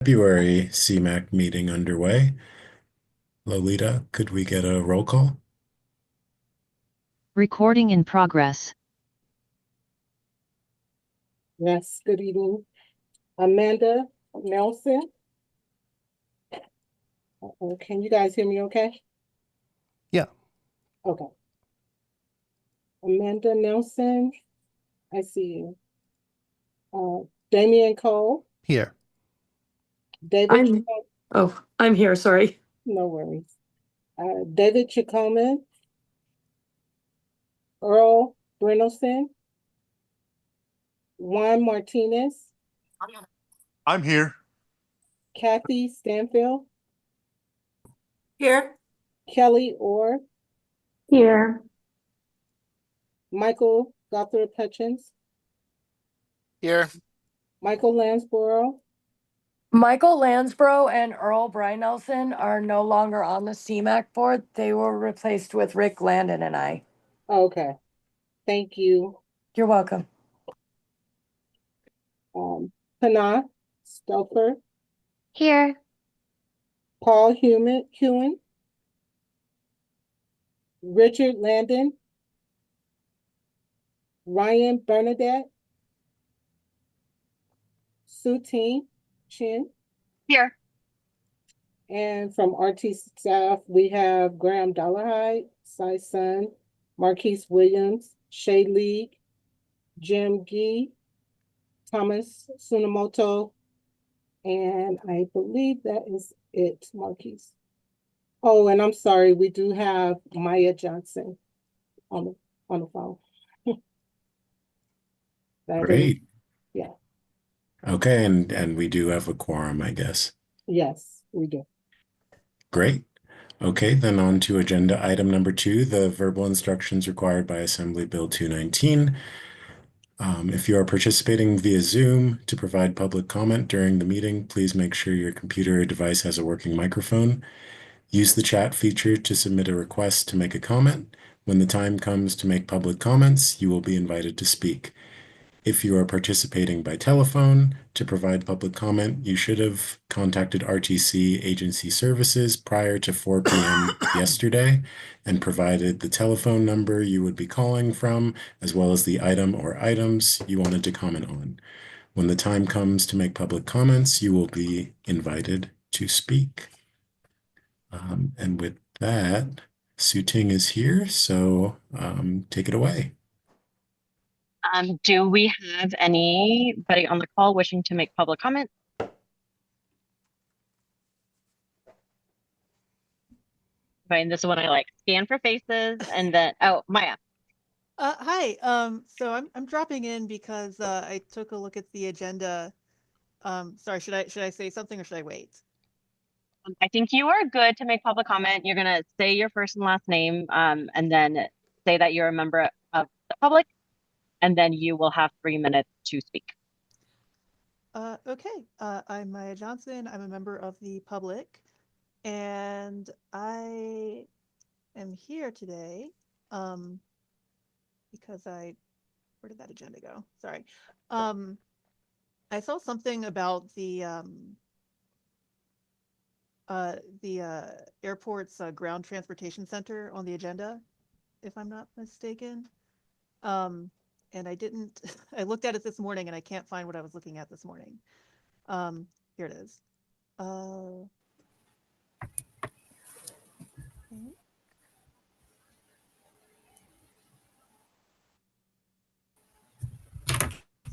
February CMAC meeting underway. Lolita, could we get a roll call? Recording in progress. Yes, good evening. Amanda Nelson. Can you guys hear me okay? Yeah. Okay. Amanda Nelson, I see you. Damian Cole, Here. David, I'm here, sorry. no worries. David Chicoman, Earl Brenelson, Juan Martinez, I'm here. Kathy Stanfield, Here. Kelly Orr, Here. Michael Gothrop Hutchins, Here. Michael Lansborough, Michael Lansborough and Earl Nelson are no longer on the CMAC board. They were replaced with Rick Landon and I. okay, thank you. You're welcome. Pana Stouffer, Here. Paul Hewen, Richard Landon, Ryan Bernadette, Sutine Chin, Here. and from RTC staff, we have Graham Dollarhide, Sai Sun, Marquise Williams, Shay League, Jim Gee, Thomas Sunamoto, and I believe that is it, Marquise. Oh, and I'm sorry, we do have Maya Johnson on the phone. Great. Yeah. Okay, and we do have a quorum, I guess. Yes, we do. Great. Okay, then on to agenda item number 2, the verbal instructions required by Assembly Bill 219. If you are participating via Zoom to provide public comment during the meeting, please make sure your computer or device has a working microphone. Use the chat feature to submit a request to make a comment. When the time comes to make public comments, you will be invited to speak. If you are participating by telephone to provide public comment, you should have contacted RTC agency services prior to 4 p.m. yesterday and provided the telephone number you would be calling from, as well as the item or items you wanted to comment on. When the time comes to make public comments, you will be invited to speak. And with that, Suting is here, so take it away. Do we have anybody on the call wishing to make public comment? Fine, this is what I like. Scan for faces and then, oh, Maya. Hi. So I'm dropping in because I took a look at the agenda. Sorry, should I say something or should I wait? I think you are good to make public comment. You're gonna say your first and last name, and then say that you're a member of the public, and then you will have 3 minutes to speak. Okay. I'm Maya Johnson. I'm a member of the public, and I am here today because where did that agenda go? Sorry. I saw something about the airport's ground transportation center on the agenda, if I'm not mistaken. And I didn't, I looked at it this morning and I can't find what I was looking at this morning. Here it is. Okay.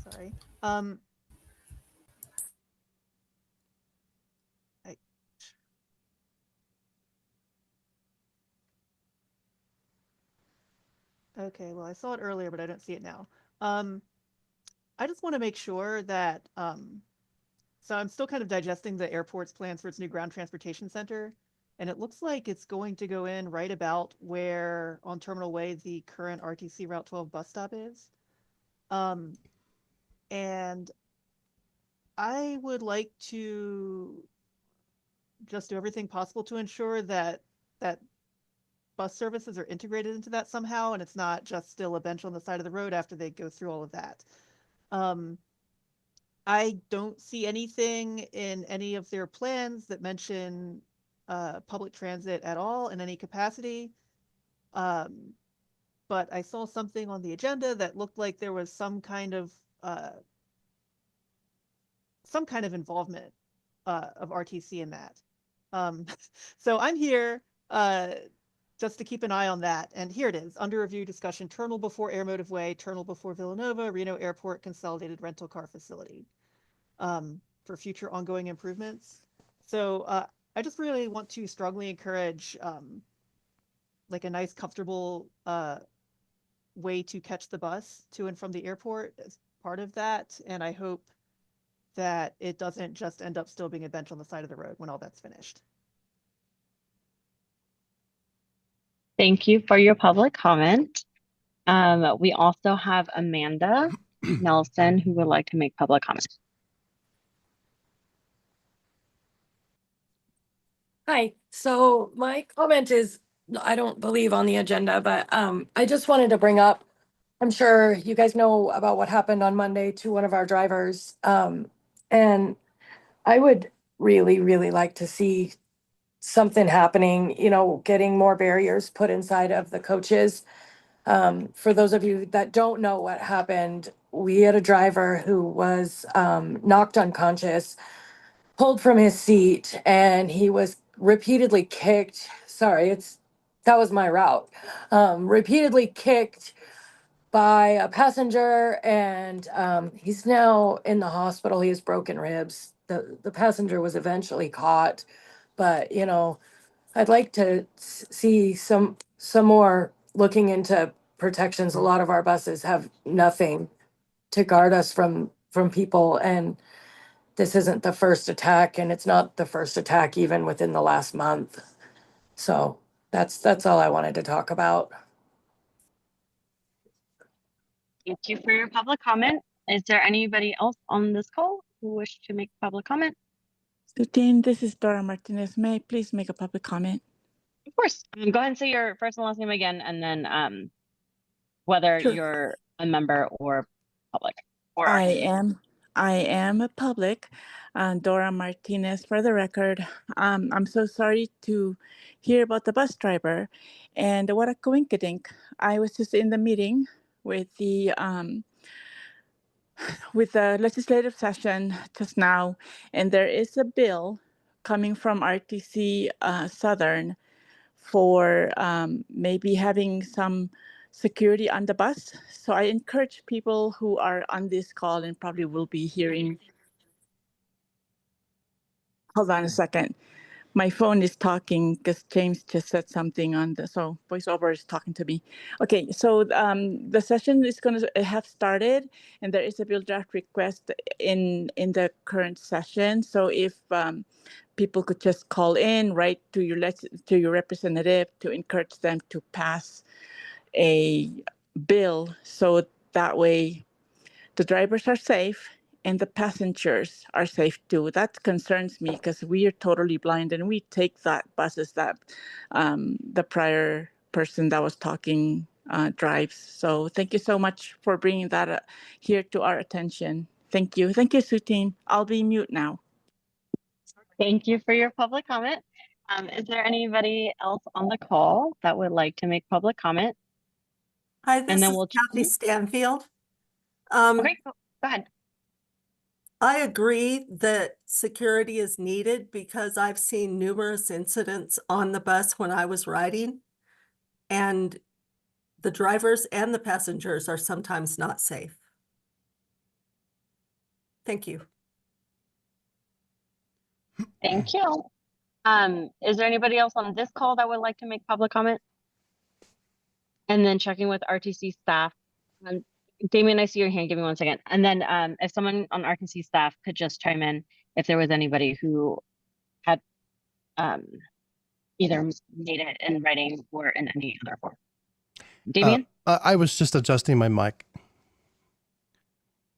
Sorry. Okay, well, I saw it earlier, but I don't see it now. I just want to make sure that, so I'm still kind of digesting the airport's plans for its new ground transportation center, and it looks like it's going to go in right about where on Terminal Way the current RTC Route 12 bus stop is. And I would like to just do everything possible to ensure that bus services are integrated into that somehow, and it's not just still a bench on the side of the road after they go through all of that. I don't see anything in any of their plans that mention public transit at all in any capacity. But I saw something on the agenda that looked like there was some kind of involvement of RTC in that. So I'm here just to keep an eye on that. And here it is, under review discussion, Turnal before Air Motive Turnal before Villanova, Reno Airport Consolidated Rental Car Facility for future ongoing improvements. So I just really want to strongly encourage like a nice, comfortable way to catch the bus to and from the airport as part of that. And I hope that it doesn't just end up still being a bench on the side of the road when all that's finished. Thank you for your public comment. We also have Amanda Nelson who would like to make public comment. Hi. So my comment is, I don't believe on the agenda, but I just wanted to bring up, I'm sure you guys know about what happened on Monday to one of our drivers. And I would really, really like to see something happening, getting more barriers put inside of the coaches. For those of you that don't know what happened, we had a driver who was knocked unconscious, pulled from his seat, and he was repeatedly kicked. Sorry, that was my route. Repeatedly kicked by a passenger, and he's now in the hospital. He has broken ribs. The passenger was eventually caught, but I'd like to see some more looking into protections. A lot of our buses have nothing to guard us from people, and this isn't the first attack, and it's not the first attack even within the last month. So that's all I wanted to talk about. Thank you for your public comment. Is there anybody else on this call who wish to make public comment? Sutin, this is Dora Martinez. May I please make a public comment? Of course. Go ahead and say your first and last name again, and then whether Sure. you're a member or public. I am a public, Dora Martinez for the record. I'm so sorry to hear about the bus driver, and what a coinkydink. I was just in the meeting with the legislative session just now, and there is a bill coming from RTC Southern for maybe having some security on the bus. So I encourage people who are on this call and probably will be hearing. Hold on a second. My phone is talking because James just said something so voiceover is talking to me. Okay, so the session is going to have started, and there is a bill draft request in the current session. So if people could just call in, write to your representative to encourage them to pass a bill, so that way the drivers are safe and the passengers are safe too. That concerns me because we are totally blind and we take that buses that the prior person that was talking drives. So thank you so much for bringing that here to our attention. Thank you. Thank you, Sutin. I'll be mute now. Thank you for your public comment. Is there anybody else on the call that would like to make public comment? Hi, this then is we'll Kathy Stanfield. Okay, go ahead. I agree that security is needed because I've seen numerous incidents on the bus when I was riding, and the drivers and the passengers are sometimes not safe. Thank you. Thank you. Is there anybody else on this call that would like to make public comment? And then checking with RTC staff. Damien, I see your hand. Give me 1 second. And then if someone on RTC staff could just chime in if there was anybody who had either made it in writing or in any other form. Damien? I was just adjusting my mic.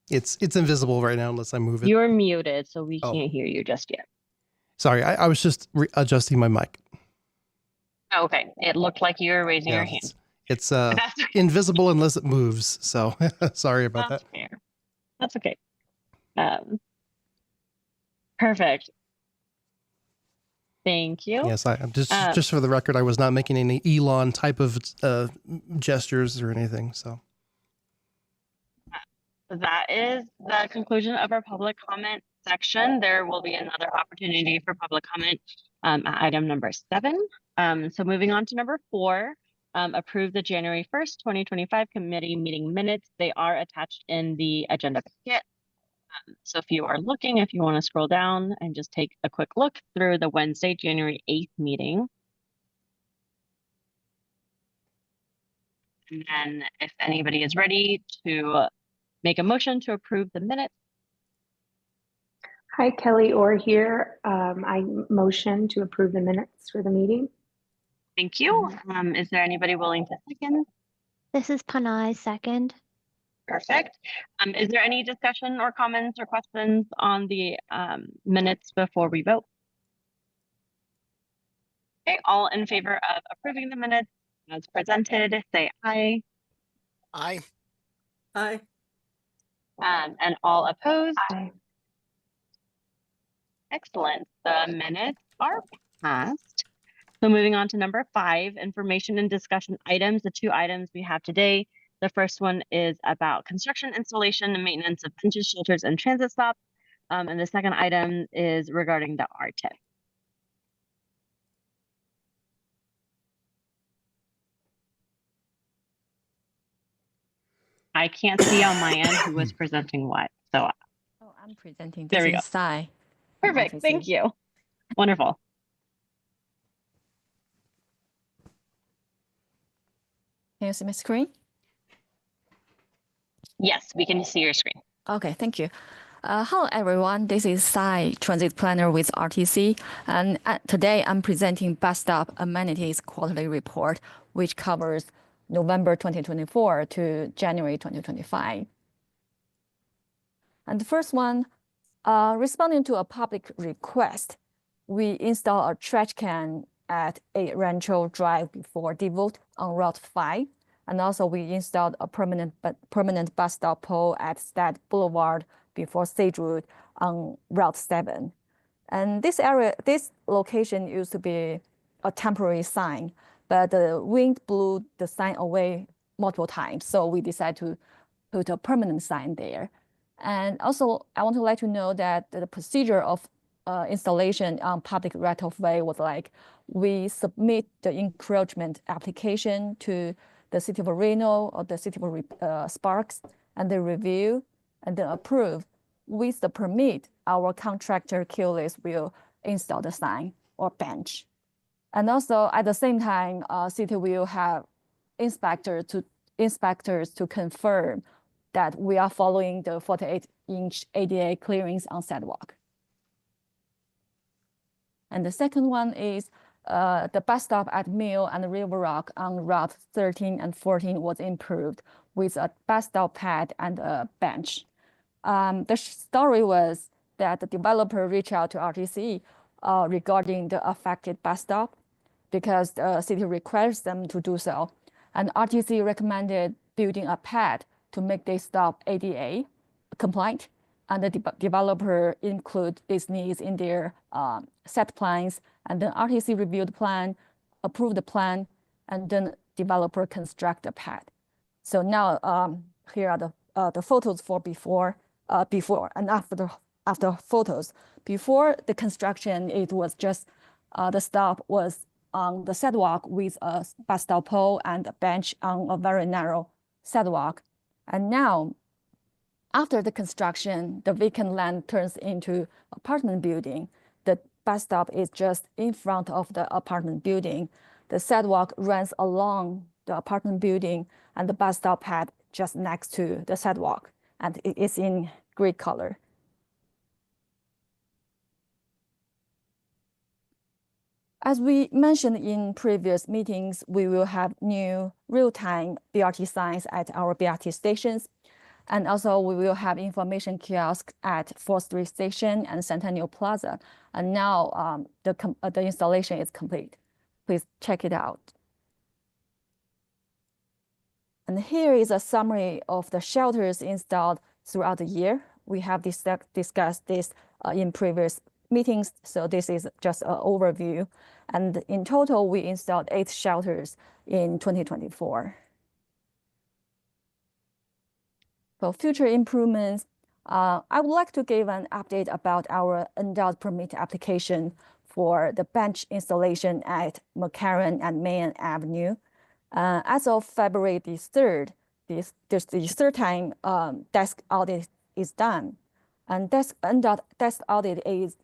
It's invisible right now unless I move it. You're muted, so we can't hear you just yet. Sorry, I was just adjusting my mic. Okay, it looked like you were raising your hand. It's invisible unless it moves. So sorry about that. Fair. That's okay. Perfect. Thank you. Yes, I'm just for the record, I was not making any Elon type of gestures or anything. So That is the conclusion of our public comment section. There will be another opportunity for public comment at item number 7. So moving on to number 4, approve the January 1st, 2025 committee meeting minutes. They are attached in the agenda packet. So if you are looking, if you want to scroll down and just take a quick look through the Wednesday, January 8th meeting. And then if anybody is ready to make a motion to approve the minutes. Hi, Kelly Orr here. I motion to approve the minutes for the meeting. Thank you. Is there anybody willing to second? This is Panay, second. Perfect. Is there any discussion or comments or questions on the minutes before we vote? Okay, all in favor of approving the minutes as presented, say aye. Aye. Aye. And all opposed? Aye. Excellent. The minutes are passed. So moving on to number 5, information and discussion items. The 2 items we have today. The first one is about construction, installation, and maintenance of benches, shelters, and transit stops. And the second item is regarding the RTC. I can't see on my end who was presenting what. So Oh, I'm presenting. There we This is Sai. perfect. RTC. Thank you. Wonderful. Can you see my screen? Yes, we can see your screen. Okay, thank you. Hello, everyone. This is Sai, Transit Planner with RTC. And today I'm presenting Bus Stop Amenities Quarterly Report, which covers November 2024 to January 2025. And the first one, responding to a public request, we install a trash can at 8 Rancho Drive before Devote on Route 5. And also we installed a permanent bus stop pole at Stad Boulevard before Sage Road on Route 7. And this location used to be a temporary sign, but the wind blew the sign away multiple times. So we decided to put a permanent sign there. And also I want to let you know that the procedure of installation on public right-of-way was like, we submit the encroachment application to the City of Reno or the City of Sparks, and they review and then approve. With the permit, our contractor QList will install the sign or bench. And also at the same time, City will have inspectors to confirm that we are following the 48-inch ADA clearance on sidewalk. And the second one is the bus stop at Mill and River Rock on Route 13 and 14 was improved with a bus stop pad and a bench. The story was that the developer reached out to RTC regarding the affected bus stop because the city requires them to do so. And RTC recommended building a pad to make this stop ADA compliant. And the developer include these needs in their set plans. And then RTC reviewed the plan, approved the plan, and then developer construct the pad. So now here are the photos for before and after photos. Before the construction, it was just the stop was on the sidewalk with a bus stop pole and a bench on a very narrow sidewalk. And now, after the construction, the vacant land turns into apartment building. The bus stop is just in front of the apartment building. The sidewalk runs along the apartment building, and the bus stop pad just next to the sidewalk, and it is in gray color. As we mentioned in previous meetings, we will have new real-time BRT signs at our BRT stations. And also we will have information kiosks at 4th Street Station and Centennial Plaza. And now the installation is complete. Please check it out. And here is a summary of the shelters installed throughout the year. We have discussed this in previous meetings, so this is just an overview. And in total, we installed 8 shelters in 2024. For future improvements, I would like to give an update about our NDOT permit application for the bench installation at McCarran and Main Avenue. As of February the 3rd, this the third time desk audit is done. And NDOT desk audit is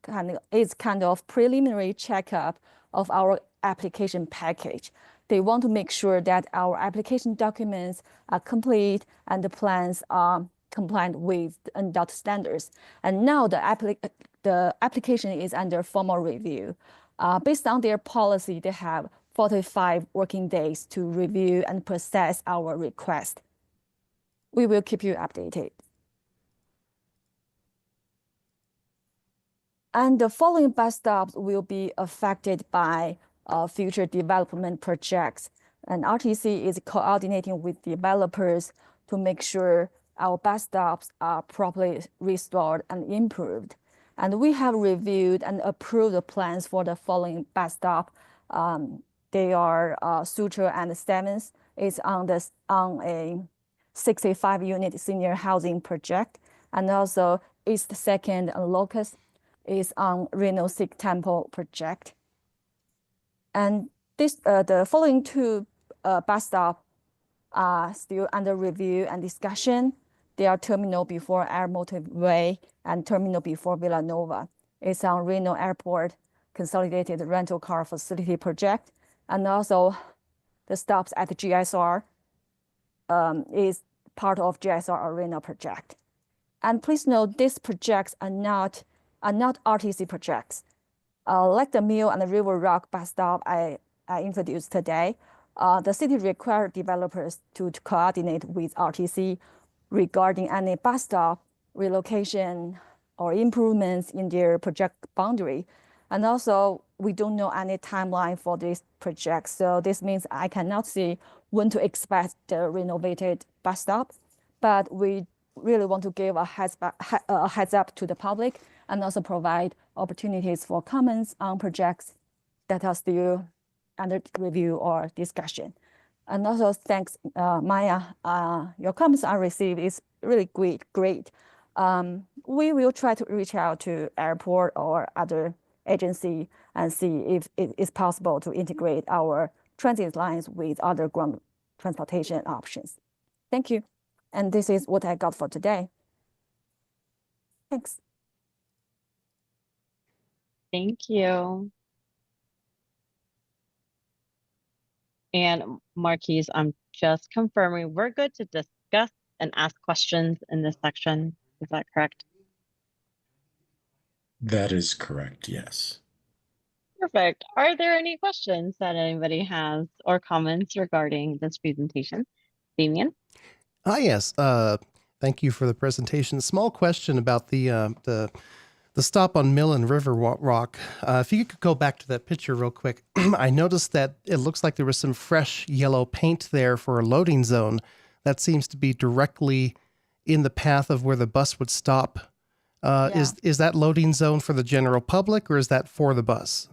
kind of preliminary checkup of our application package. They want to make sure that our application documents are complete and the plans are compliant with the NDOT standards. And now the application is under formal review. Based on their policy, they have 45 working days to review and process our request. We will keep you updated. And the following bus stops will be affected by future development projects. And RTC is coordinating with developers to make sure our bus stops are properly restored and improved. And we have reviewed and approved the plans for the following bus stop. They are Sutro and Stevens. It's on a 65-unit senior housing project. And also East 2nd and Locust is on Reno Sikh Temple project. And the following 2 bus stops are still under review and discussion. They are Terminal before Air Motorway and Terminal before Villanova. It's on Reno Airport Consolidated Rental Car Facility project. And also the stops at the GSR is part of GSR Arena project. And please note, these projects are not RTC projects. Like the Mill and the River Rock bus stop I introduced today, the city required developers to coordinate with RTC regarding any bus stop relocation or improvements in their project boundary. And also, we don't know any timeline for this project. So this means I cannot see when to expect the renovated bus stop, but we really want to give a heads up to the public and also provide opportunities for comments on projects that are still under review or discussion. And also thanks, Maya, your comments I received is really great. We will try to reach out to airport or other agency and see if it is possible to integrate our transit lines with other ground transportation options. Thank you. And this is what I got for today. Thanks. Thank you. And Marquise, I'm just confirming we're good to discuss and ask questions in this section. Is that correct? That is correct, yes. Perfect. Are there any questions that anybody has or comments regarding this presentation? Damien? Yes. Thank you for the presentation. Small question about the stop on Mill and River Rock. If you could go back to that picture real quick, I noticed that it looks like there was some fresh yellow paint there for a loading zone. That seems to be directly in the path of where the bus would stop. Is that loading zone for the general public or is that for the bus?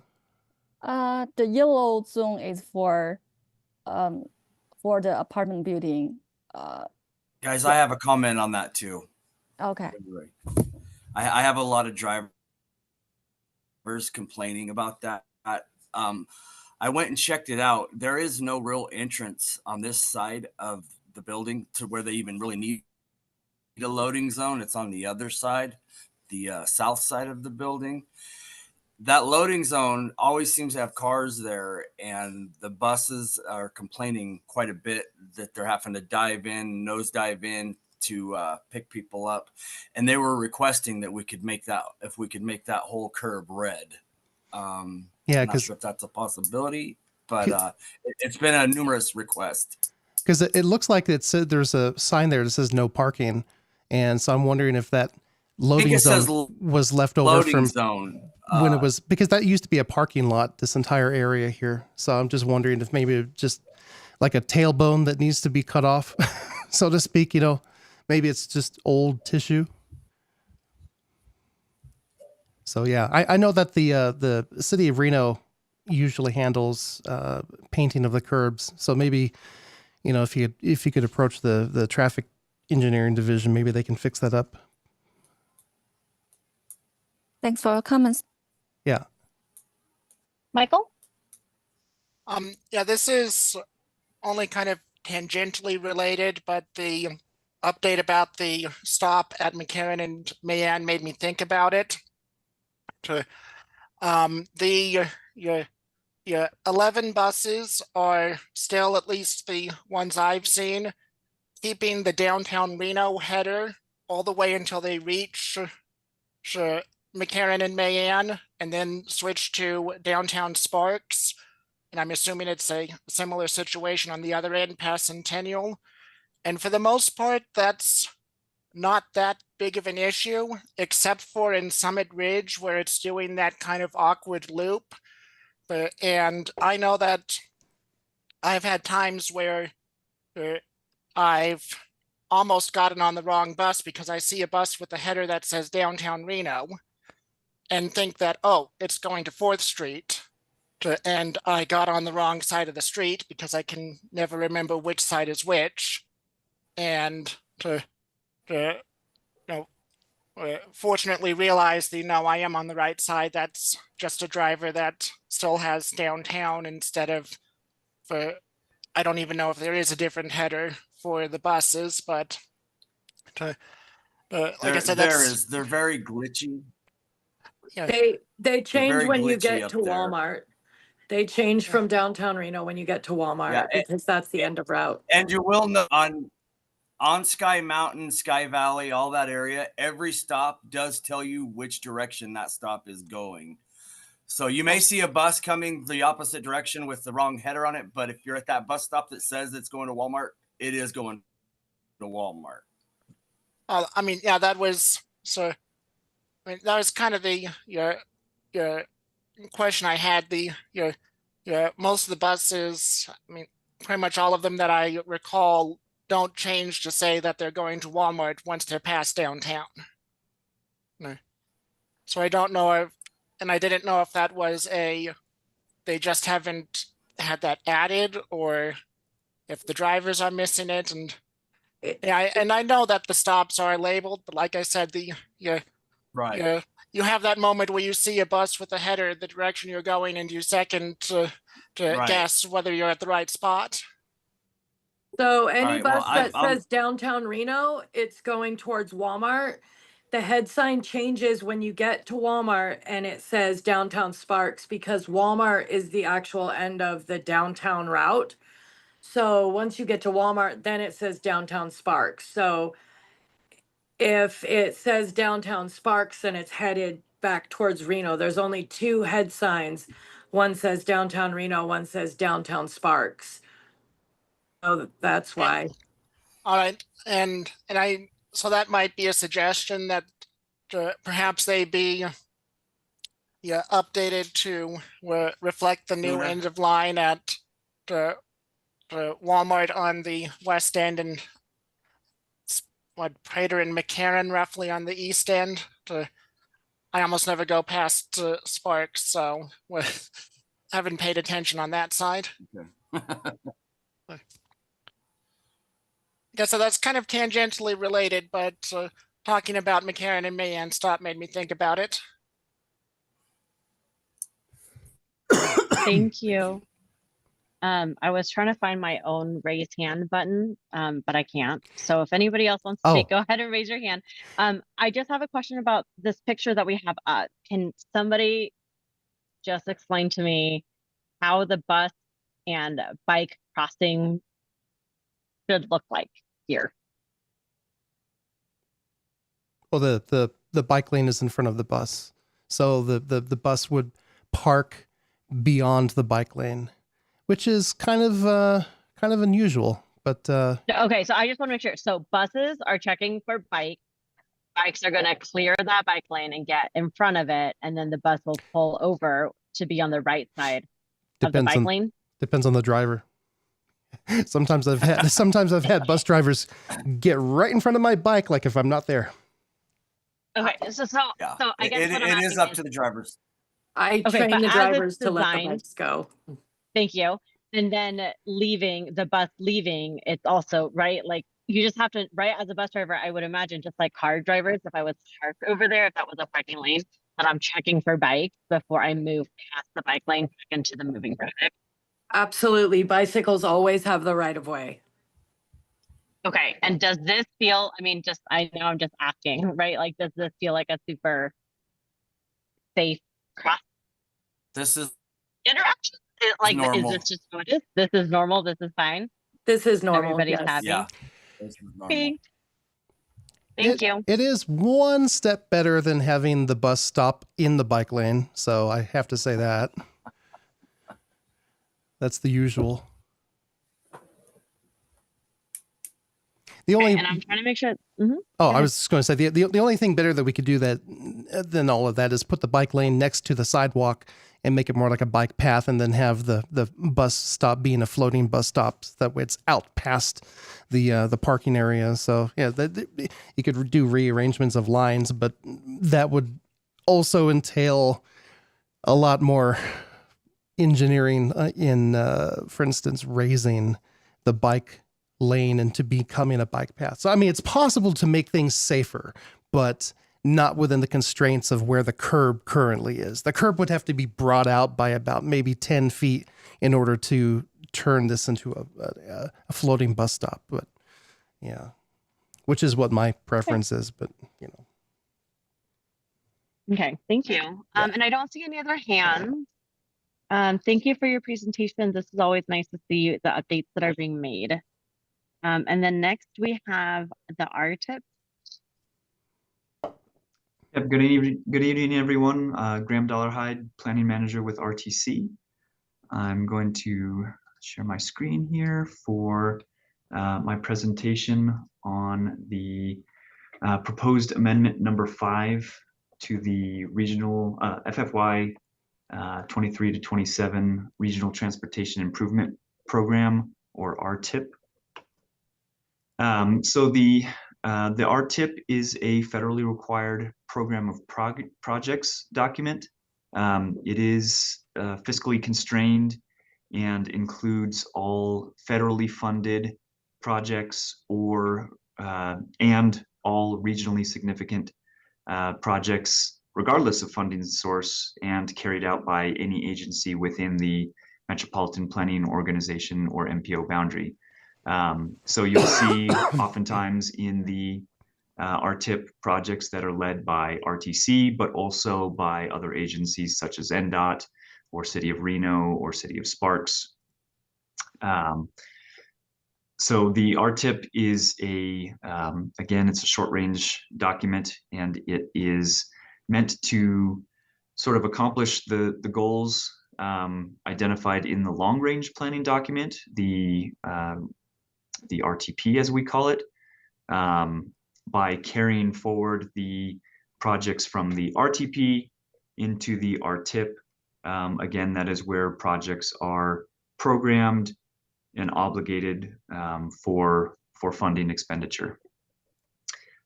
The yellow zone is for the apartment building. Guys, I have a comment on that too. Okay. I have a lot of drivers complaining about that. I went and checked it out. There is no real entrance on this side of the building to where they even really need a loading zone. It's on the other side, the south side of the building. That loading zone always seems to have cars there, and the buses are complaining quite a bit that they're having to nosedive in to pick people up. And they were requesting that we could make that whole curb red. I'm not sure if that's a possibility, but it's been a numerous request. Because it looks like there's a sign there that says no parking. And so I'm wondering if that loading zone was left over from when it was, because that used to be a parking lot, this entire area here. So I'm just wondering if maybe just like a tailbone that needs to be cut off, so to speak, maybe it's just old tissue. So yeah, I know that the city of Reno usually handles painting of the curbs. So maybe, if you could approach the traffic engineering division, maybe they can fix that up. Thanks for your comments. Yeah. Michael? Yeah, this is only kind of tangentially related, but the update about the stop at McCarran and Mayan made me think about it. Your 11 buses are still, at least the ones I've seen, keeping the downtown Reno header all the way until they reach McCarran and Mayan, and then switch to downtown Sparks. And I'm assuming it's a similar situation on the other end, past Centennial. And for the most part, that's not that big of an issue, except for in Summit Ridge, where it's doing that kind of awkward loop. And I know that I've had times where I've almost gotten on the wrong bus because I see a bus with a header that says downtown Reno and think that, oh, it's going to 4th Street. And I got on the wrong side of the street because I can never remember which side is which. And fortunately realized that, I am on the right side. That's just a driver that still has downtown instead of, I don't even know if there is a different header for the buses, but like I said, they're very glitchy. Yeah. They change very when you glitchy get up to there. Walmart. They change from downtown Reno when you get to Walmart Yeah, because that's the end of route. And you will know on Sky Mountain, Sky Valley, all that area, every stop does tell you which direction that stop is going. So you may see a bus coming the opposite direction with the wrong header on it, but if you're at that bus stop that says it's going to Walmart, it is going to Walmart. That was that was kind of the your question I had. Most of the buses, pretty much all of them that I recall, don't change to say that they're going to Walmart once they're past downtown. So I don't know if, and I didn't know if that was they just haven't had that added, or if the drivers are missing it. And and I know that the stops are labeled, but like I said, right. You have that moment where you see a bus with a header the direction you're going, and you second to guess whether you're at the right spot. So any right, bus well, that says downtown Reno, it's going towards Walmart. The head sign changes when you get to Walmart and it says downtown Sparks, because Walmart is the actual end of the downtown route. So once you get to Walmart, then it says downtown Sparks. So if it says downtown Sparks and it's headed back towards Reno, there's only 2 head signs. One says downtown Reno, one says downtown Sparks. So that's why. All right, and so that might be a suggestion that perhaps they be updated to reflect the new end of line at Walmart on the west end, and Prater and McCarran roughly on the east end. I almost never go past Sparks, so I haven't paid attention on that side. Okay. Yeah, so that's kind of tangentially related, but talking about McCarran and Mayan stop made me think about it. Thank you. I was trying to find my own raise hand button, but I can't. So if anybody else wants to speak, go ahead and raise your hand. I just have a question about this picture that we have up. Can somebody just explain to me how the bus and bike crossing should look like here? Well, the bike lane is in front of the bus. So the bus would park beyond the bike lane, which is kind of unusual, but okay, so I just want to make sure. So buses are checking for bikes. Bikes are going to clear that bike lane and get in front of it, and then the bus will pull over to be on the right side of the bike lane. Depends on the driver. Sometimes I've had bus drivers get right in front of my bike, like if I'm not there. Okay, so Yeah, I guess what I'm it is asking up is, to the drivers. I okay, train but the as it's drivers to let the designed, bikes go. thank you. And then leaving the bus leaving, it's also right. Like you just have to, right? As a bus driver, I would imagine just like car drivers, if I was parked over there, if that was a parking lane, that I'm checking for bikes before I move past the bike lane back into the moving traffic. Absolutely. Bicycles always have the right of way. Okay. And does this feel, I mean, just, I know I'm just asking, right? Like, does this feel like a super safe cross This is interaction? Like, is normal. this just what it is? This is normal. This is fine. This is normal. Everybody's Yes. happy. Yeah. This is normal. Okay. Thank you. It is one step better than having the bus stop in the bike lane, so I have to say that. That's the usual. The only, and I'm trying to make sure. Oh, I was just going to say the only thing better that we could do that than all of that is put the bike lane next to the sidewalk and make it more like a bike path, and then have the bus stop being a floating bus stop. So that way it's out past the parking area. So yeah, you could do rearrangements of lines, but that would also entail a lot more engineering in, for instance, raising the bike lane into becoming a bike path. So I mean, it's possible to make things safer, but not within the constraints of where the curb currently is. The curb would have to be brought out by about maybe 10 feet in order to turn this into a floating bus stop. But yeah, which is what my preference is, but you know. Okay, thank you. And I don't see any other hands. Thank you for your presentation. This is always nice to see the updates that are being made. And then next we have the RTIP. Yep, good evening, everyone. Graham Dollarhide, Planning Manager with RTC. I'm going to share my screen here for my presentation on the proposed amendment number 5 to the regional FFY 23 to 27 Regional Transportation Improvement Program, or RTIP. So the RTIP is a federally required program of projects document. It is fiscally constrained and includes all federally funded projects or and all regionally significant projects, regardless of funding source, and carried out by any agency within the Metropolitan Planning Organization, or MPO boundary. So you'll see oftentimes in the RTIP projects that are led by RTC, but also by other agencies such as NDOT or City of Reno or City of Sparks. So the RTIP is again, it's a short range document, and it is meant to sort of accomplish the goals identified in the long range planning document, the RTP as we call it, by carrying forward the projects from the RTP into the RTIP. Again, that is where projects are programmed and obligated for funding expenditure.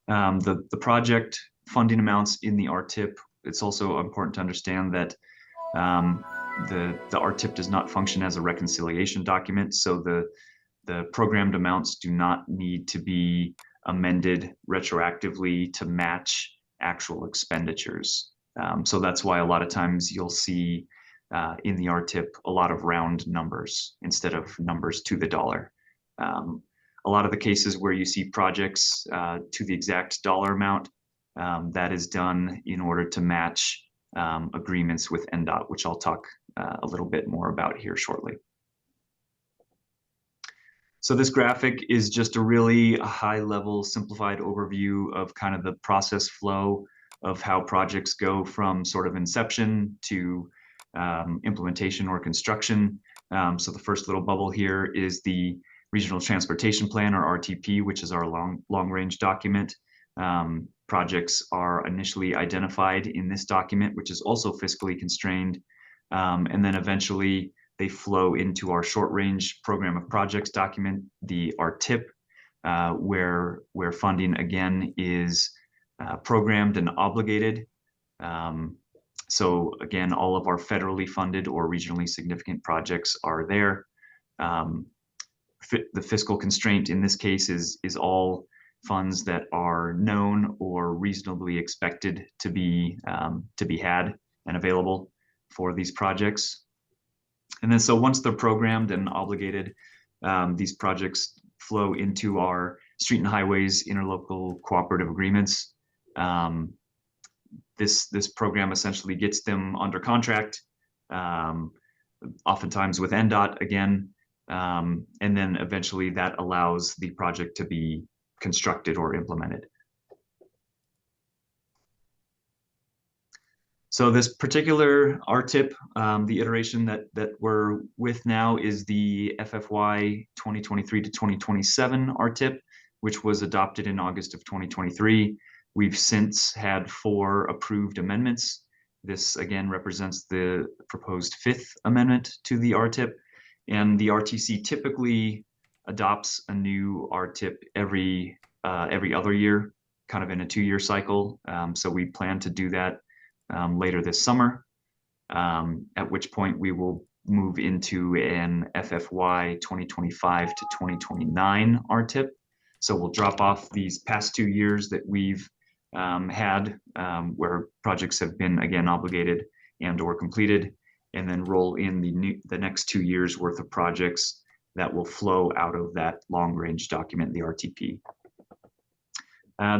The project funding amounts in the RTIP, it's also important to understand that the RTIP does not function as a reconciliation document, so the programmed amounts do not need to be amended retroactively to match actual expenditures. So that's why a lot of times you'll see in the RTIP a lot of round numbers instead of numbers to the dollar. A lot of the cases where you see projects to the exact dollar amount, that is done in order to match agreements with NDOT, which I'll talk a little bit more about here shortly. So this graphic is just a really high-level simplified overview of kind of the process flow of how projects go from sort of inception to implementation or construction. So the first little bubble here is the Regional Transportation Plan, or RTP, which is our long-range document. Projects are initially identified in this document, which is also fiscally constrained, and then eventually they flow into our short-range program of projects document, the RTIP, where funding again is programmed and obligated. So again, all of our federally funded or regionally significant projects are there. The fiscal constraint in this case is all funds that are known or reasonably expected to be had and available for these projects. And then so once they're programmed and obligated, these projects flow into our street and highways interlocal cooperative agreements. This program essentially gets them under contract, oftentimes with NDOT again, and then eventually that allows the project to be constructed or implemented. So this particular RTIP, the iteration that we're with now is the FFY 2023 to 2027 RTIP, which was adopted in August of 2023. We've since had 4 approved amendments. This again represents the proposed 5th amendment to the RTIP, and the RTC typically adopts a new RTIP every other year, kind of in a 2-year cycle. So we plan to do that later this summer, at which point we will move into an FFY 2025 to 2029 RTIP. So we'll drop off these past 2 years that we've had where projects have been again obligated and or completed, and then roll in the next 2 years worth of projects that will flow out of that long range document, the RTP.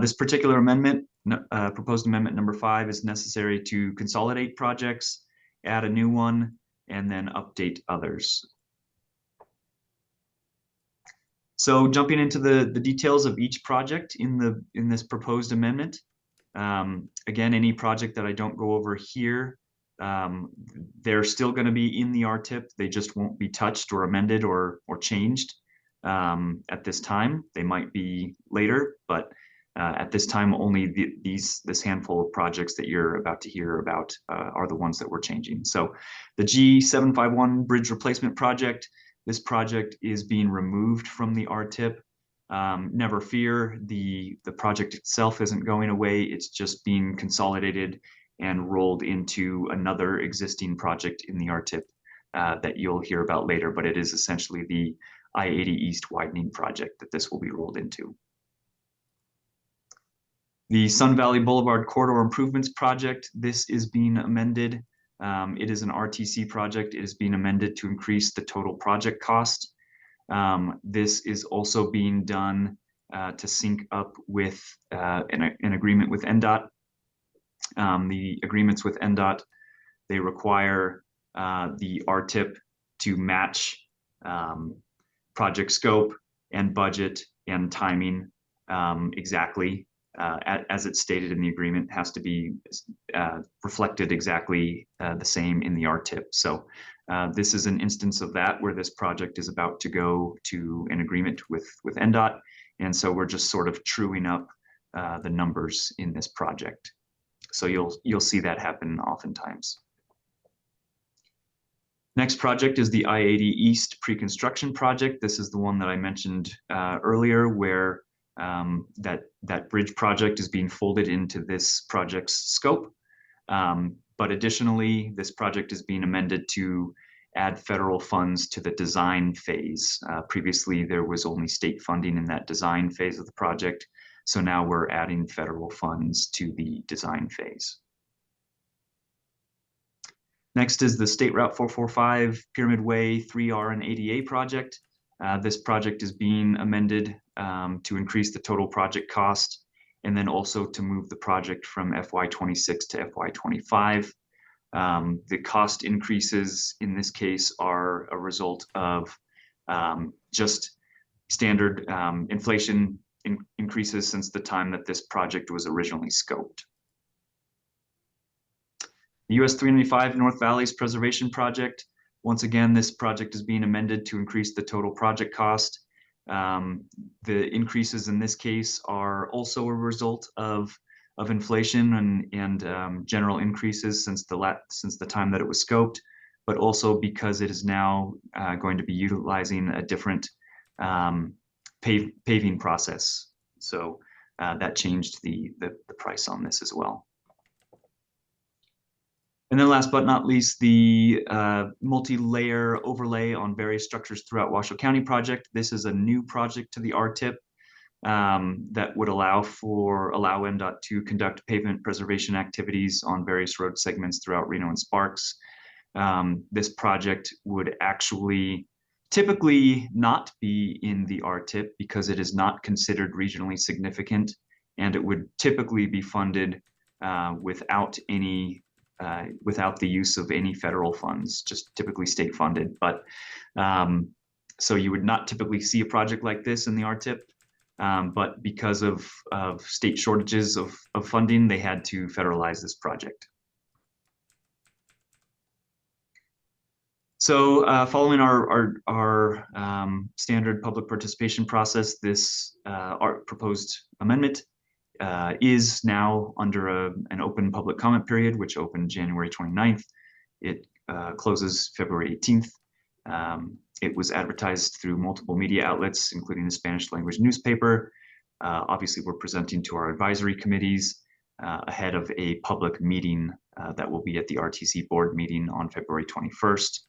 This particular amendment, proposed amendment number 5, is necessary to consolidate projects, add a new one, and then update others. So jumping into the details of each project in this proposed amendment, again, any project that I don't go over here, they're still going to be in the RTIP. They just won't be touched or amended or changed at this time. They might be later, but at this time, only this handful of projects that you're about to hear about are the ones that we're changing. So the G751 bridge replacement project, this project is being removed from the RTIP. Never fear, the project itself isn't going away. It's just being consolidated and rolled into another existing project in the RTIP that you'll hear about later, but it is essentially the I-80 East widening project that this will be rolled into. The Sun Valley Boulevard Corridor Improvements Project, this is being amended. It is an RTC project. It is being amended to increase the total project cost. This is also being done to sync up with an agreement with NDOT. The agreements with NDOT, they require the RTIP to match project scope and budget and timing exactly as it's stated in the agreement. Has to be reflected exactly the same in the RTIP. So this is an instance of that where this project is about to go to an agreement with NDOT, and so we're just sort of truing up the numbers in this project. So you'll see that happen oftentimes. Next project is the I-80 East pre-construction project. This is the one that I mentioned earlier, where that bridge project is being folded into this project's scope. But additionally, this project is being amended to add federal funds to the design phase. Previously, there was only state funding in that design phase of the project. So now we're adding federal funds to the design phase. Next is the State Route 445 Pyramid Way 3R and ADA project. This project is being amended to increase the total project cost, and then also to move the project from FY26 to FY25. The cost increases in this case are a result of just standard inflation increases since the time that this project was originally scoped. The US 395 North Valleys Preservation Project. Once again, this project is being amended to increase the total project cost. The increases in this case are also a result of inflation and general increases since the time that it was scoped, but also because it is now going to be utilizing a different paving process. So that changed the price on this as well. And then last but not least, the multi-layer overlay on various structures throughout Washoe County project. This is a new project to the RTIP that would allow MDOT to conduct pavement preservation activities on various road segments throughout Reno and Sparks. This project would actually typically not be in the RTIP because it is not considered regionally significant, and it would typically be funded without the use of any federal funds, just typically state funded. But so you would not typically see a project like this in the RTIP, but because of state shortages of funding, they had to federalize this project. So following our standard public participation process, this proposed amendment is now under an open public comment period, which opened January 29th. It closes February 18th. It was advertised through multiple media outlets, including the Spanish language newspaper. Obviously, we're presenting to our advisory committees ahead of a public meeting that will be at the RTC board meeting on February 21st.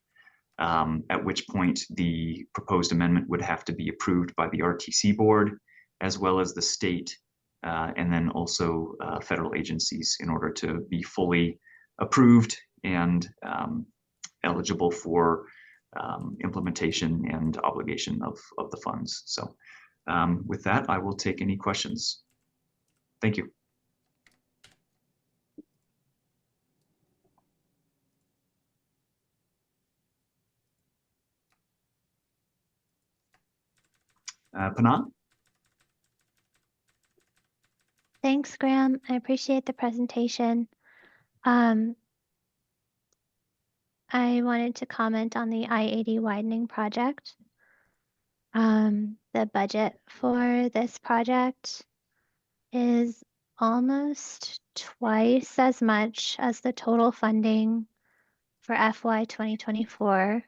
At which point the proposed amendment would have to be approved by the RTC board, as well as the state, and then also federal agencies in order to be fully approved and eligible for implementation and obligation of the funds. So with that, I will take any questions. Thank you. Pana? Thanks, Graham. I appreciate the presentation. I wanted to comment on the I-80 widening project. The budget for this project is almost twice as much as the total funding for FY 2024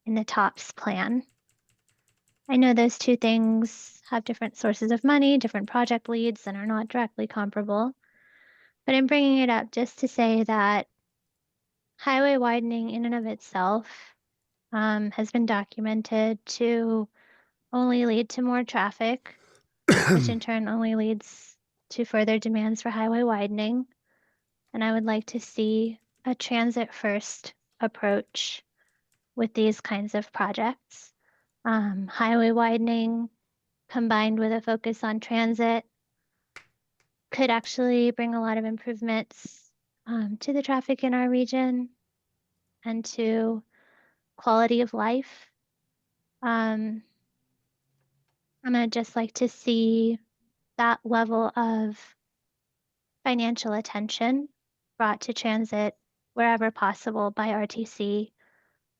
in the TOPS plan. I know those two things have different sources of money, different project leads, and are not directly comparable. But I'm bringing it up just to say that highway widening in and of itself has been documented to only lead to more traffic, which in turn only leads to further demands for highway widening. And I would like to see a transit-first approach with these kinds of projects. Highway widening combined with a focus on transit could actually bring a lot of improvements to the traffic in our region and to quality of life. And I'd just like to see that level of financial attention brought to transit wherever possible by RTC,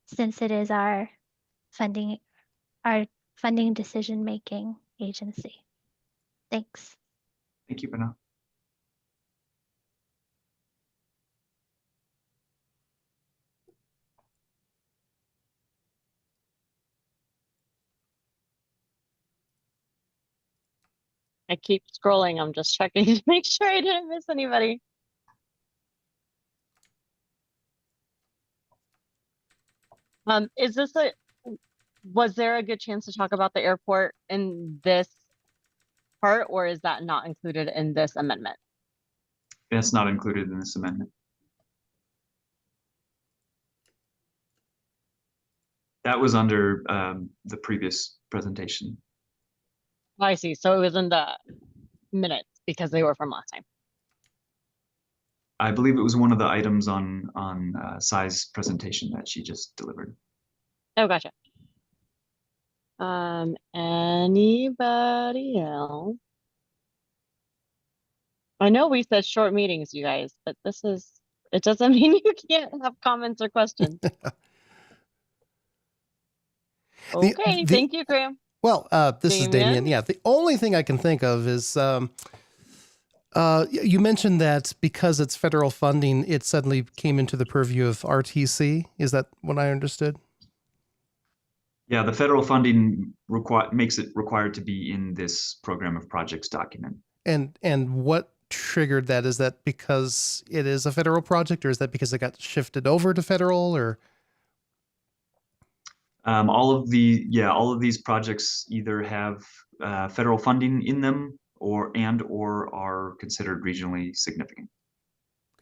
since it is our funding decision-making agency. Thanks. Thank you, Pana. I keep scrolling. I'm just checking to make sure I didn't miss anybody. Was there a good chance to talk about the airport in this part, or is that not included in this amendment? That's not included in this amendment. That was under the previous presentation. Oh, I see. So it was in the minutes because they were from last time. I believe it was one of the items on Sai's presentation that she just delivered. Oh, gotcha. Anybody else? I know we said short meetings, you guys, but it doesn't mean you can't have comments or questions. Okay, thank you, Graham. Well, this is Damien. Yeah, the only thing I can think of is you mentioned that because it's federal funding, it suddenly came into the purview of RTC. Is that what I understood? Yeah, the federal funding makes it required to be in this program of projects document. And what triggered that? Is that because it is a federal project, or is that because it got shifted over to federal, or? All of these projects either have federal funding in them or are considered regionally significant.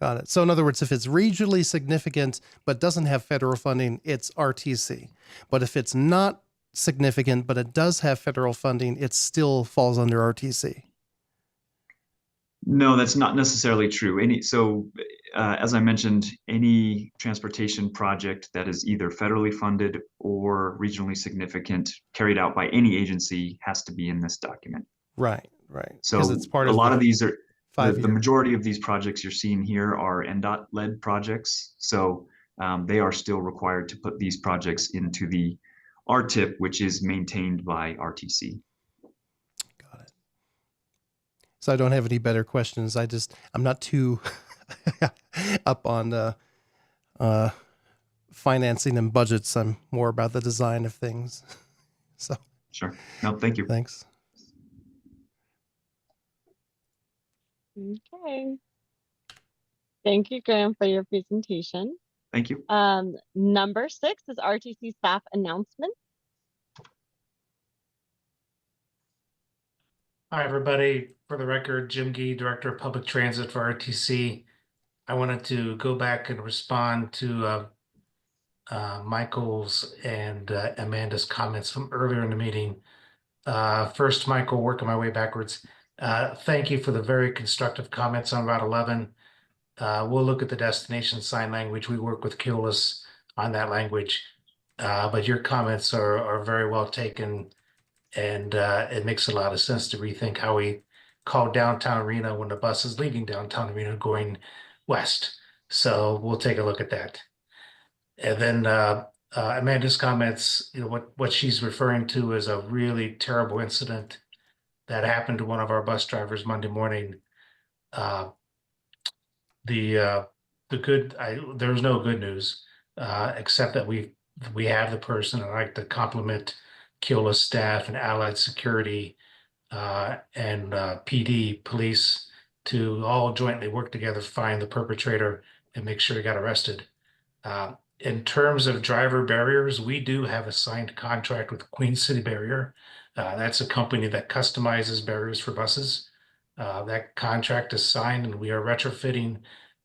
Got it. So in other words, if it's regionally significant but doesn't have federal funding, it's RTC. But if it's not significant but it does have federal funding, it still falls under RTC. No, that's not necessarily true. As I mentioned, any transportation project that is either federally funded or regionally significant carried out by any agency has to be in this document. Right, right. So Because it's part a of lot of these are the 5-year. majority of these projects you're seeing here are NDOT-led projects. So they are still required to put these projects into the RTIP, which is maintained by RTC. Got it. So I don't have any better questions. I'm not too up on financing and budgets. I'm more about the design of things. So sure. No, thank you. Thanks. Okay. Thank you, Graham, for your presentation. Thank you. Number 6 is RTC staff announcement. Hi, everybody. For the record, Jim Gee, Director of Public Transit for RTC. I wanted to go back and respond to Michael's and Amanda's comments from earlier in the meeting. First, Michael, working my way backwards. Thank you for the very constructive comments on Route 11. We'll look at the destination sign language. We work with Keolis on that language, but your comments are very well taken, and it makes a lot of sense to rethink how we call downtown Reno when the bus is leaving downtown Reno going west. So we'll take a look at that. And then Amanda's comments, what she's referring to is a really terrible incident that happened to one of our bus drivers Monday morning. There's no good news, except that we have the person. I'd like to compliment Keolis staff and Allied Security and PD, police, to all jointly work together to find the perpetrator and make sure he got arrested. In terms of driver barriers, we do have a signed contract with Queen City Barrier. That's a company that customizes barriers for buses. That contract is signed, and we are retrofitting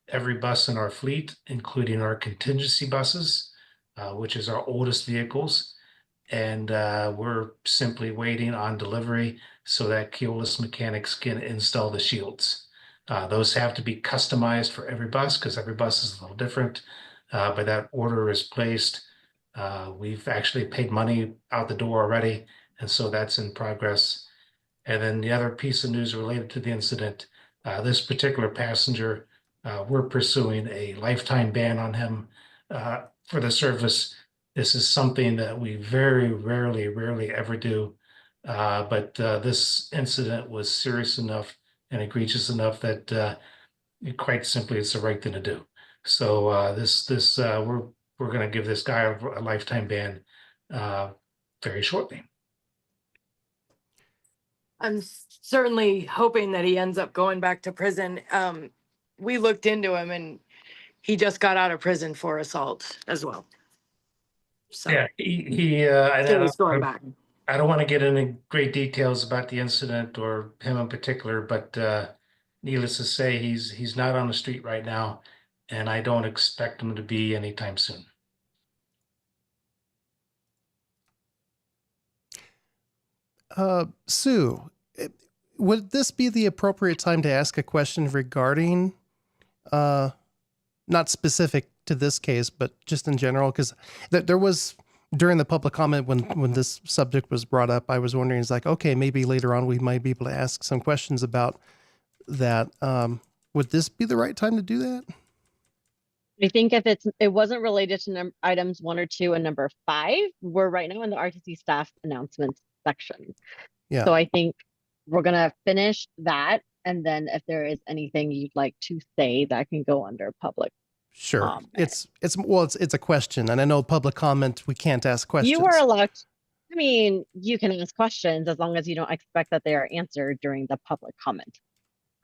every bus in our fleet, including our contingency buses, which is our oldest vehicles. And we're simply waiting on delivery so that Keolis mechanics can install the shields. Those have to be customized for every bus because every bus is a little different, but that order is placed. We've actually paid money out the door already, and so that's in progress. And then the other piece of news related to the incident, this particular passenger, we're pursuing a lifetime ban on him for the service. This is something that we very rarely ever do. But this incident was serious enough and egregious enough that quite simply it's the right thing to do. So we're going to give this guy a lifetime ban very shortly. I'm certainly hoping that he ends up going back to prison. We looked into him and he just got out of prison for assault as well. So yeah, he's going back. I don't want to get into great details about the incident or him in particular, but needless to say, he's not on the street right now, and I don't expect him to be anytime soon. Sue, would this be the appropriate time to ask a question regarding, not specific to this case, but just in general? Because there was, during the public comment when this subject was brought up, I was wondering, it's like, okay, maybe later on we might be able to ask some questions about that. Would this be the right time to do that? I think if it wasn't related to items 1 or 2 and number 5, we're right now in the RTC staff announcements section. Yeah. So I think we're gonna finish that, and then if there is anything you'd like to say, that can go under public. Sure. Comment. It's a question, and I know public comment, we can't ask questions. You are allowed. I mean, you can ask questions as long as you don't expect that they are answered during the public comment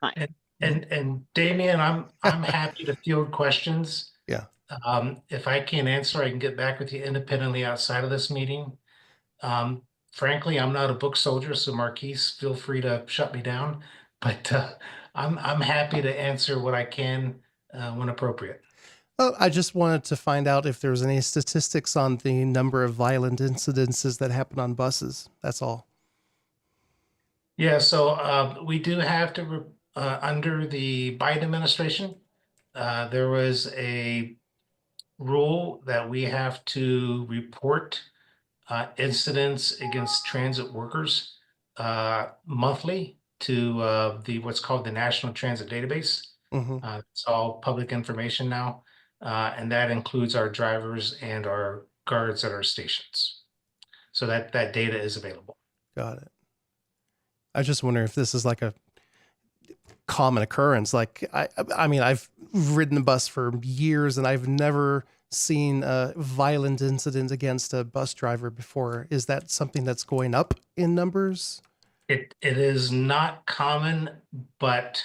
time. And Damien, I'm happy to field questions. Yeah. If I can't answer, I can get back with you independently outside of this meeting. Frankly, I'm not a book soldier, so Marquise, feel free to shut me down. But I'm happy to answer what I can when appropriate. Oh, I just wanted to find out if there was any statistics on the number of violent incidences that happen on buses. That's all. Yeah, so we do have to, under the Biden administration, there was a rule that we have to report incidents against transit workers monthly to the what's called the National Transit Database. It's all public information now, and that includes our drivers and our guards at our stations. So that data is available. Got it. I just wonder if this is like a common occurrence. Like, I mean, I've ridden a bus for years and I've never seen a violent incident against a bus driver before. Is that something that's going up in numbers? It is not common, but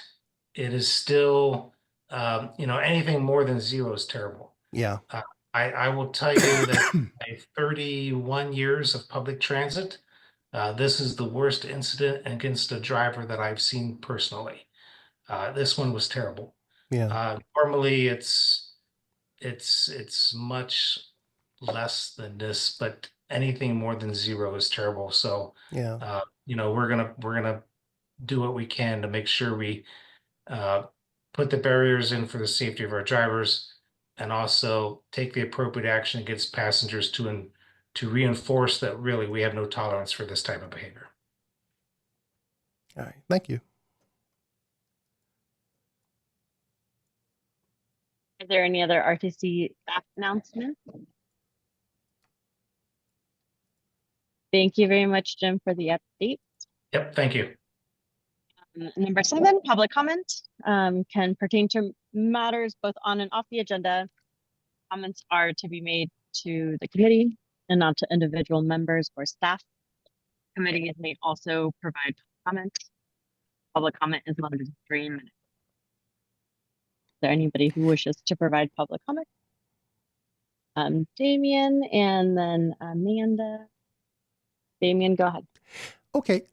it is still, anything more than 0 is terrible. Yeah. I will tell you that my 31 years of public transit, this is the worst incident against a driver that I've seen personally. This one was terrible. Yeah. Normally it's much less than this, but anything more than 0 is terrible. So, yeah, we're gonna do what we can to make sure we put the barriers in for the safety of our drivers, and also take the appropriate action against passengers to reinforce that really we have no tolerance for this type of behavior. All right. Thank you. Are there any other RTC staff announcements? Thank you very much, Jim, for the update. Yep, thank you. Number 7, public comment can pertain to matters both on and off the agenda. Comments are to be made to the committee and not to individual members or staff. Committees may also provide comments. Public comment is limited to 3 minutes. Is there anybody who wishes to provide public comment? Damien and then Amanda. Damien, go ahead. Okay.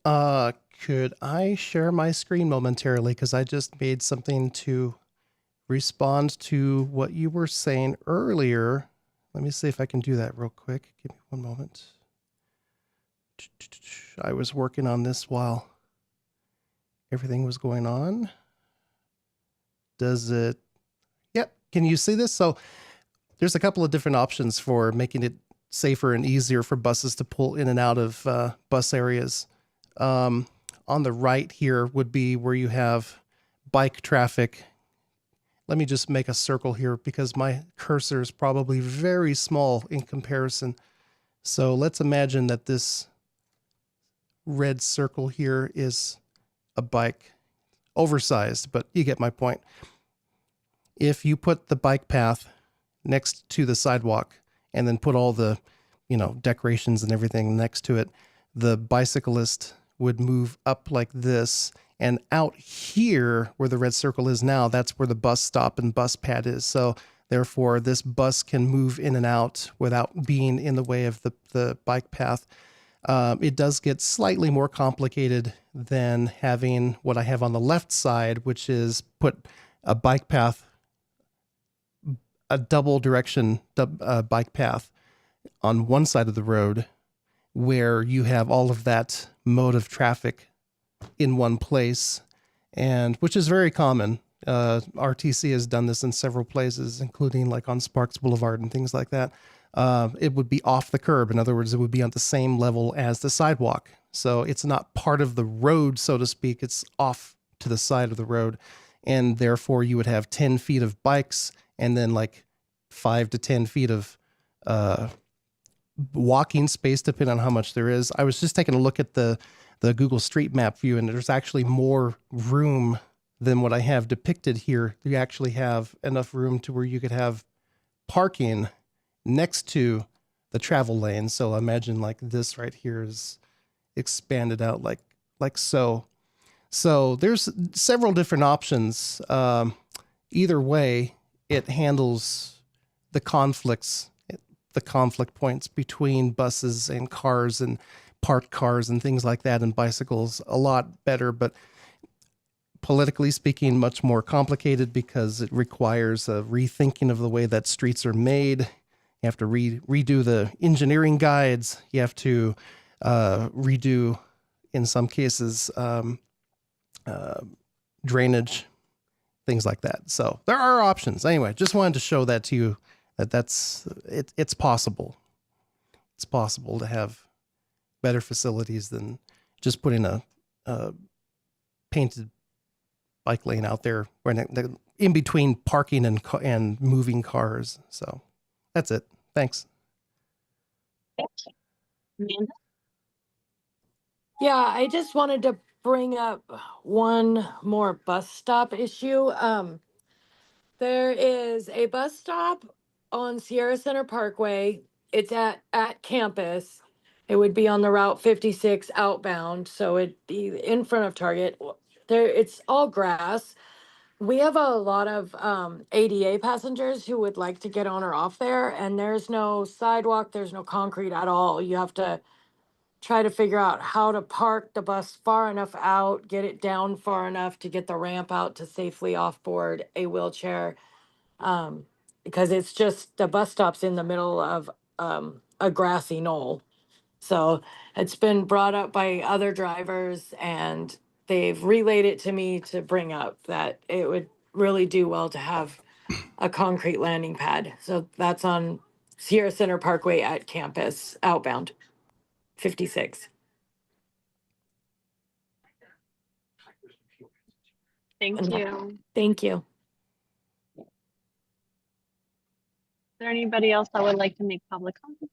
Could I share my screen momentarily? Because I just made something to respond to what you were saying earlier. Let me see if I can do that real quick. Give me one moment. I was working on this while everything was going on. Does it? Yep. Can you see this? So there's a couple of different options for making it safer and easier for buses to pull in and out of bus areas. On the right here would be where you have bike traffic. Let me just make a circle here because my cursor is probably very small in comparison. So let's imagine that this red circle here is a bike, oversized, but you get my point. If you put the bike path next to the sidewalk and then put all the, decorations and everything next to it, the bicyclist would move up like this, and out here where the red circle is now, that's where the bus stop and bus pad is. So therefore this bus can move in and out without being in the way of the bike path. It does get slightly more complicated than having what I have on the left side, which is put a bike path, a double direction bike path on one side of the road, where you have all of that mode of traffic in one place, and which is very common. RTC has done this in several places, including like on Sparks Boulevard and things like that. It would be off the curb. In other words, it would be on the same level as the sidewalk. So it's not part of the road, so to speak. It's off to the side of the road. And therefore you would have 10 feet of bikes and then like 5 to 10 feet of walking space, depending on how much there is. I was just taking a look at the Google Street Map view, and there's actually more room than what I have depicted here. You actually have enough room to where you could have parking next to travel lane. So imagine like this right here is expanded out like so. So there's several different options. Either way, it handles the conflict points between buses and cars and parked cars and things like that and bicycles a lot better, but politically speaking, much more complicated because it requires a rethinking of the way that streets are made. You have to redo the engineering guides. You have to redo, in some cases, drainage, things like that. So there are options. Anyway, just wanted to show that to you, it's possible. It's possible to have better facilities than just putting a painted bike lane out there in between parking and moving cars. So that's it. Thanks. Amanda? Yeah, I just wanted to bring up one more bus stop issue. There is a bus stop on Sierra Center Parkway. It's at campus. It would be on the Route 56 outbound, so it'd be in front of Target. There, it's all grass. We have a lot of ADA passengers who would like to get on or off there, and there's no sidewalk, there's no concrete at all. You have to try to figure out how to park the bus far enough out, get it down far enough to get the ramp out to safely offboard a wheelchair. Because it's just the bus stop's in the middle of a grassy knoll. So it's been brought up by other drivers, and they've relayed it to me to bring up that it would really do well to have a concrete landing pad. So that's on Sierra Center Parkway at campus outbound 56. Thank you. Thank you. Is there anybody else that would like to make public comment?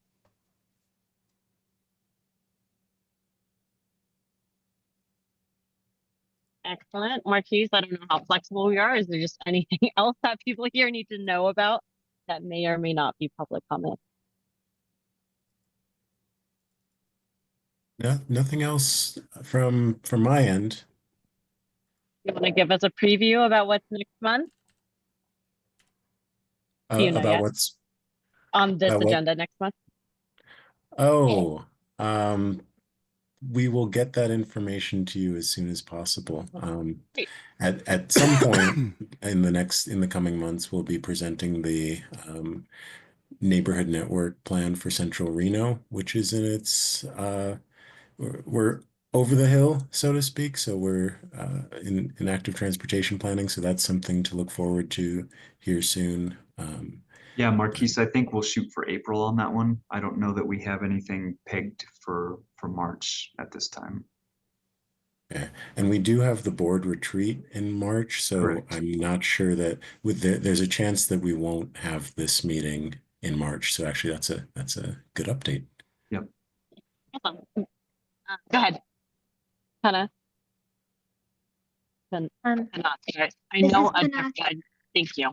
Excellent. Marquise, I don't know how flexible we are. Is there just anything else that people here need to know about that may or may not be public comment? No, nothing else from my end. You want to give us a preview about what's next month? About what's on this agenda next month? Oh, we will get that information to you as soon as possible. At some point in the coming months, we'll be presenting the neighborhood network plan for Central Reno, which is in its we're over the hill, so to speak. So we're in active transportation planning. So that's something to look forward to here soon. Yeah, Marquise, I think we'll shoot for April on that one. I don't know that we have anything pegged for March at this time. Yeah, and we do have the board retreat in March, so Correct. I'm not sure that there's a chance that we won't have this meeting in March. So actually, that's a good update. Yep. Awesome. Go ahead, Hannah. I know. Thank you.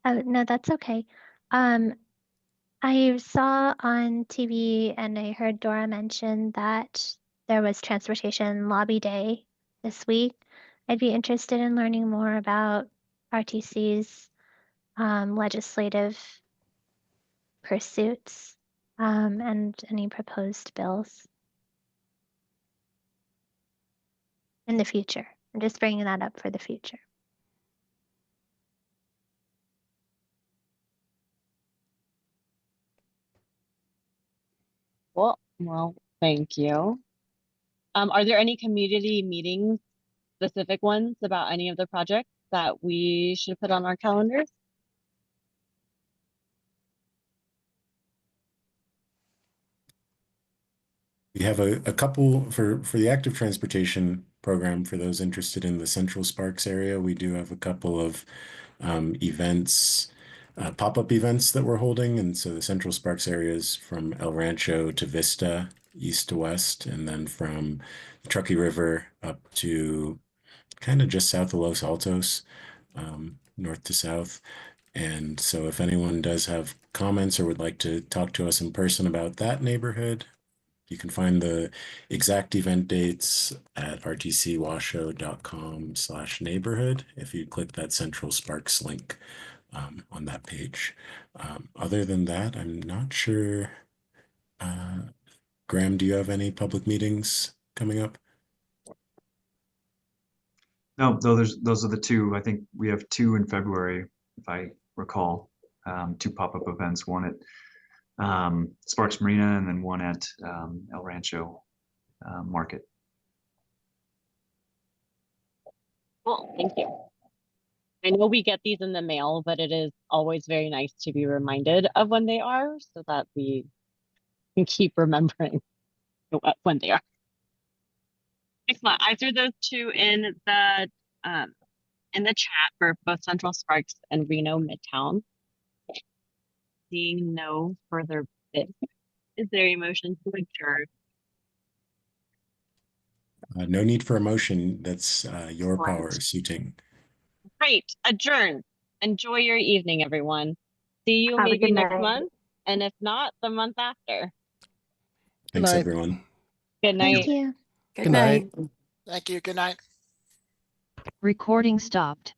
Oh, no, that's okay. I saw on TV and I heard Dora mention that there was Transportation Lobby Day this week. I'd be interested in learning more about RTC's legislative pursuits and any proposed bills in the future. I'm just bringing that up for the future. Well, thank you. Are there any community meetings, specific ones about any of the projects that we should put on our calendars? We have a couple for the active transportation program for those interested in the Central Sparks area. We do have a couple of events, pop-up events that we're holding. And so the Central Sparks area is from El Rancho to Vista, east to west, and then from the Truckee River up to kind of just south of Los Altos, north to south. And so if anyone does have comments or would like to talk to us in person about that neighborhood, you can find the exact event dates at rtcwashoe.com/neighborhood if you click that Central Sparks link on that page. Other than that, I'm not sure. Graham, do you have any public meetings coming up? No, those are the two. I think we have two in February, if I recall. Two pop-up events, one at Sparks Marina and then one at El Rancho Market. Cool, thank you. I know we get these in the mail, but it is always very nice to be reminded of when they are so that we can keep remembering when they are. Excellent. I threw those two in the chat for both Central Sparks and Reno Midtown. Seeing no further business, is there a motion to adjourn? No need for a motion. That's your Right. power suiting. Great, adjourn. Enjoy your evening, everyone. See you Have a maybe good next night. month, and if not, the month after. Thanks, night. everyone. Good night. Thank you. Good night. Thank you. Good night. Recording stopped.